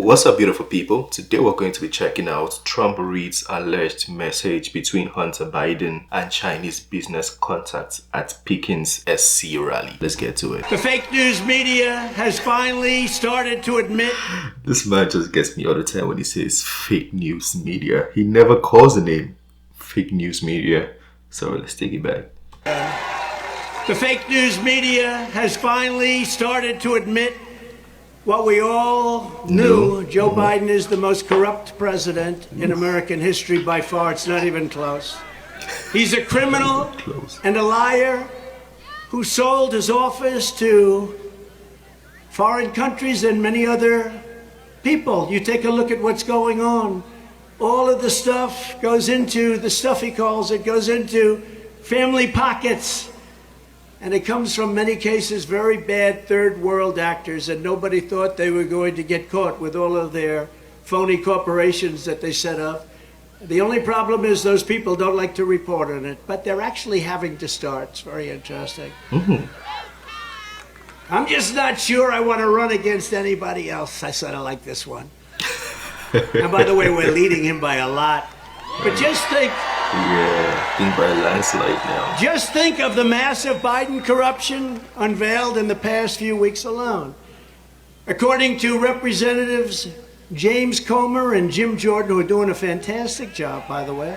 What's up, beautiful people? Today we're going to be checking out Trump reads alleged message between Hunter Biden and Chinese business contacts at Pickens SC rally. Let's get to it. The fake news media has finally started to admit... This man just gets me all the time when he says fake news media. He never calls the name fake news media. So let's take it back. The fake news media has finally started to admit what we all knew. Joe Biden is the most corrupt president in American history by far. It's not even close. He's a criminal and a liar who sold his office to foreign countries and many other people. You take a look at what's going on. All of the stuff goes into, the stuff he calls it, goes into family pockets. And it comes from many cases very bad third world actors, and nobody thought they were going to get caught with all of their phony corporations that they set up. The only problem is those people don't like to report on it, but they're actually having to start. It's very interesting. I'm just not sure I want to run against anybody else. I sort of like this one. And by the way, we're leading him by a lot. But just think... Yeah, I think by a landslide now. Just think of the massive Biden corruption unveiled in the past few weeks alone. According to Representatives James Comer and Jim Jordan, who are doing a fantastic job, by the way,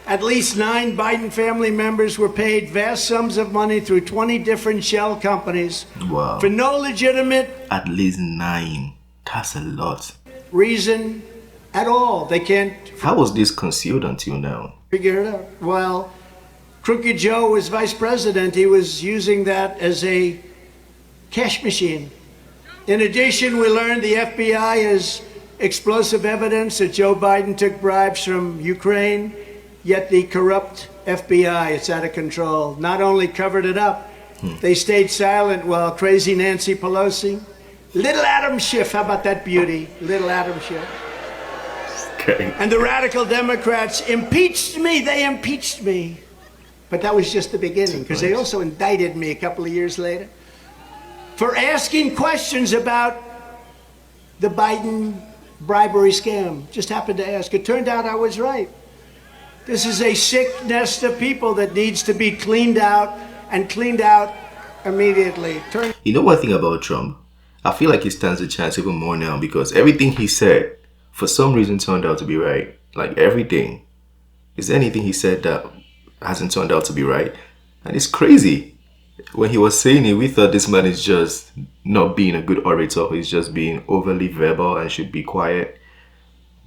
at least 9 Biden family members were paid vast sums of money through 20 different shell companies. Wow. For no legitimate... At least 9. That's a lot. ...reason at all. They can't... How was this concealed until now? Figure it out. Well, Crooked Joe was vice president. He was using that as a cash machine. In addition, we learned the FBI has explosive evidence that Joe Biden took bribes from Ukraine, yet the corrupt FBI, it's out of control, not only covered it up, they stayed silent while crazy Nancy Pelosi, little Adam Schiff, how about that beauty? Little Adam Schiff. Okay. And the radical Democrats impeached me. They impeached me. But that was just the beginning, because they also indicted me a couple of years later for asking questions about the Biden bribery scam. Just happened to ask. It turned out I was right. This is a sick nest of people that needs to be cleaned out, and cleaned out immediately. You know one thing about Trump? I feel like he stands a chance even more now, because everything he said for some reason turned out to be right. Like everything. Is there anything he said that hasn't turned out to be right? And it's crazy. When he was saying it, we thought this man is just not being a good orator. He's just being overly verbal and should be quiet.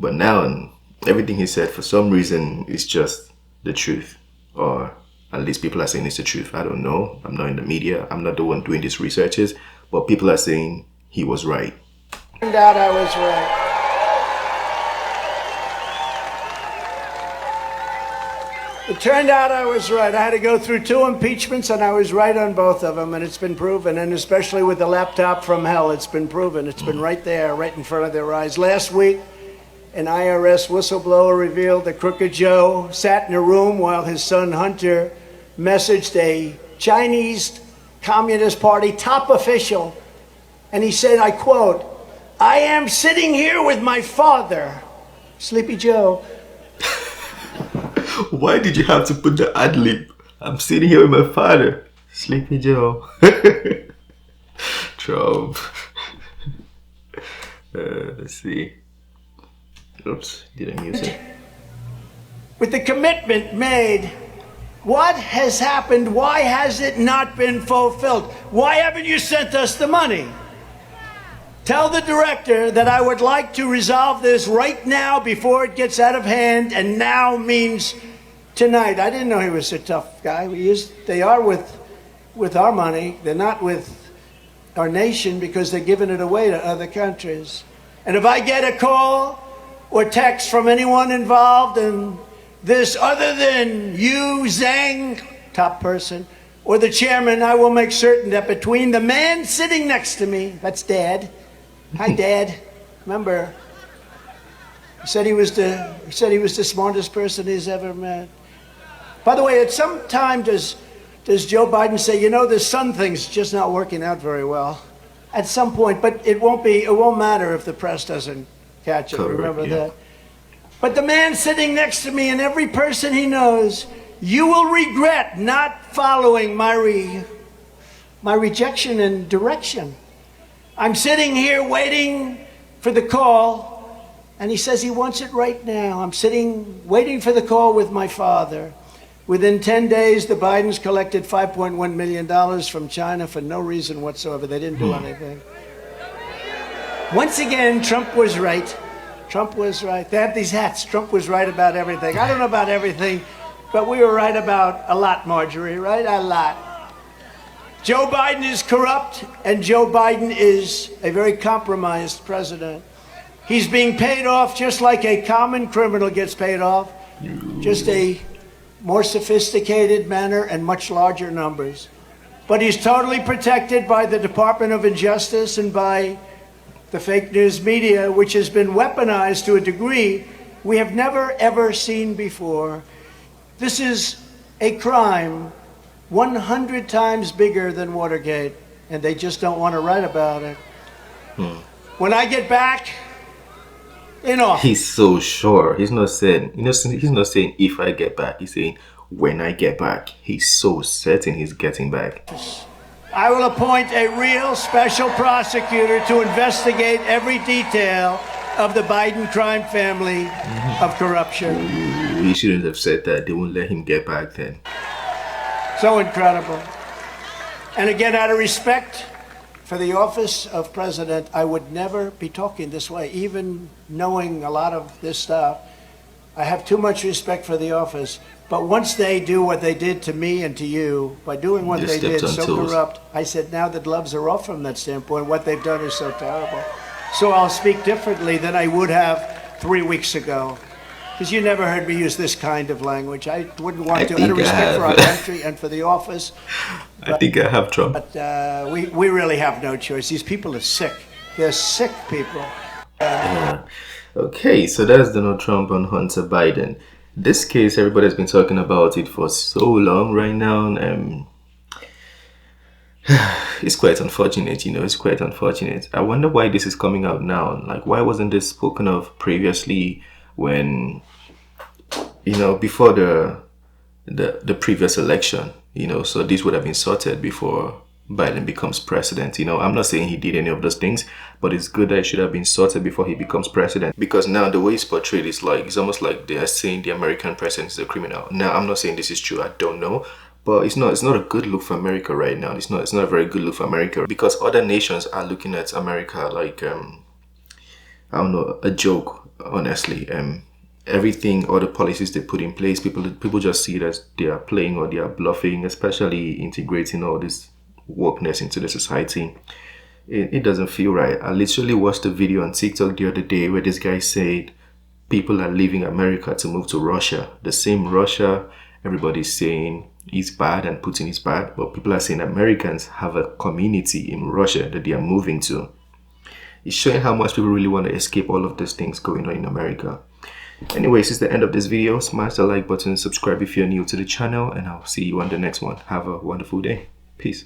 But now, everything he said for some reason is just the truth. Or at least people are saying it's the truth. I don't know. I'm not in the media. I'm not the one doing these researches. But people are saying he was right. Turned out I was right. It turned out I was right. I had to go through 2 impeachments, and I was right on both of them, and it's been proven. And especially with the laptop from hell, it's been proven. It's been right there, right in front of their eyes. Last week, an IRS whistleblower revealed that Crooked Joe sat in a room while his son Hunter messaged a Chinese Communist Party top official, and he said, I quote, "I am sitting here with my father, Sleepy Joe." Why did you have to put the ad lib? I'm sitting here with my father, Sleepy Joe. Trump. Let's see. Oops, didn't use it. With the commitment made, what has happened? Why has it not been fulfilled? Why haven't you sent us the money? Tell the director that I would like to resolve this right now before it gets out of hand, and now means tonight. I didn't know he was a tough guy. They are with our money. They're not with our nation, because they're giving it away to other countries. And if I get a call or text from anyone involved in this other than you, Zhang, top person, or the chairman, I will make certain that between the man sitting next to me, that's Dad. Hi, Dad. Remember, he said he was the smartest person he's ever met. By the way, at some time does Joe Biden say, you know, this son thing's just not working out very well. at some point, but it won't matter if the press doesn't catch it. Correct, Remember yeah. that? But the man sitting next to me and every person he knows, you will regret not following my rejection and direction. I'm sitting here waiting for the call, and he says he wants it right now. I'm sitting waiting for the call with my father. Within 10 days, the Bidens collected $5.1 million from China for no reason whatsoever. They didn't do anything. Once again, Trump was right. Trump was right. They have these hats. Trump was right about everything. I don't know about everything, but we were right about a lot, Marjorie, right? A lot. Joe Biden is corrupt, and Joe Biden is a very compromised president. He's being paid off just like a common criminal gets paid off, just a more sophisticated manner and much larger numbers. But he's totally protected by the Department of Injustice and by the fake news media, which has been weaponized to a degree we have never, ever seen before. This is a crime 100 times bigger than Watergate, and they just don't want to write about it. When I get back, He's so sure. He's not saying, he's not saying if I get back. He's saying when I get back. He's so certain he's getting back. I will appoint a real special prosecutor to investigate every detail of the Biden crime family of corruption. He shouldn't have said that. They won't let him get back then. So incredible. And again, out of respect for the office of president, I would never be talking this way, even knowing a lot of this stuff. I have too much respect for the office. But once they do what they did to me and to you, by doing what they did, so corrupt, I said, now the gloves are off from that standpoint. What they've done is so terrible. So I'll speak differently than I would have 3 weeks ago. Because you never heard me use this kind of language. I wouldn't want to, out of respect for our country and for the office. I think I have Trump. But we really have no choice. These people are sick. They're sick people. Okay, so that's Donald Trump and Hunter Biden. This case, everybody's been talking about it for so long right now. It's quite unfortunate, it's quite unfortunate. I wonder why this is coming out now. Like, why wasn't this spoken of previously when, before the previous election, so this would have been sorted before Biden becomes president. I'm not saying he did any of those things, but it's good that it should have been sorted before he becomes president. Because now the way it's portrayed is like, it's almost like they are saying the American president is a criminal. Now, I'm not saying this is true. I don't know. But it's not a good look for America right now. It's not a very good look for America, because other nations are looking at America like, I don't know, a joke, honestly. Everything, all the policies they put in place, people just see it as they are playing or they are bluffing, especially integrating all this wokeness into the society. It doesn't feel right. I literally watched a video on TikTok the other day where this guy said people are leaving America to move to Russia. The same Russia everybody's saying is bad and Putin is bad, but people are saying Americans have a community in Russia that they are moving to. It's showing how much people really want to escape all of these things going on in America. Anyways, it's the end of this video. Smash the like button, subscribe if you're new to the channel, and I'll see you on the next one. Have a wonderful day. Peace.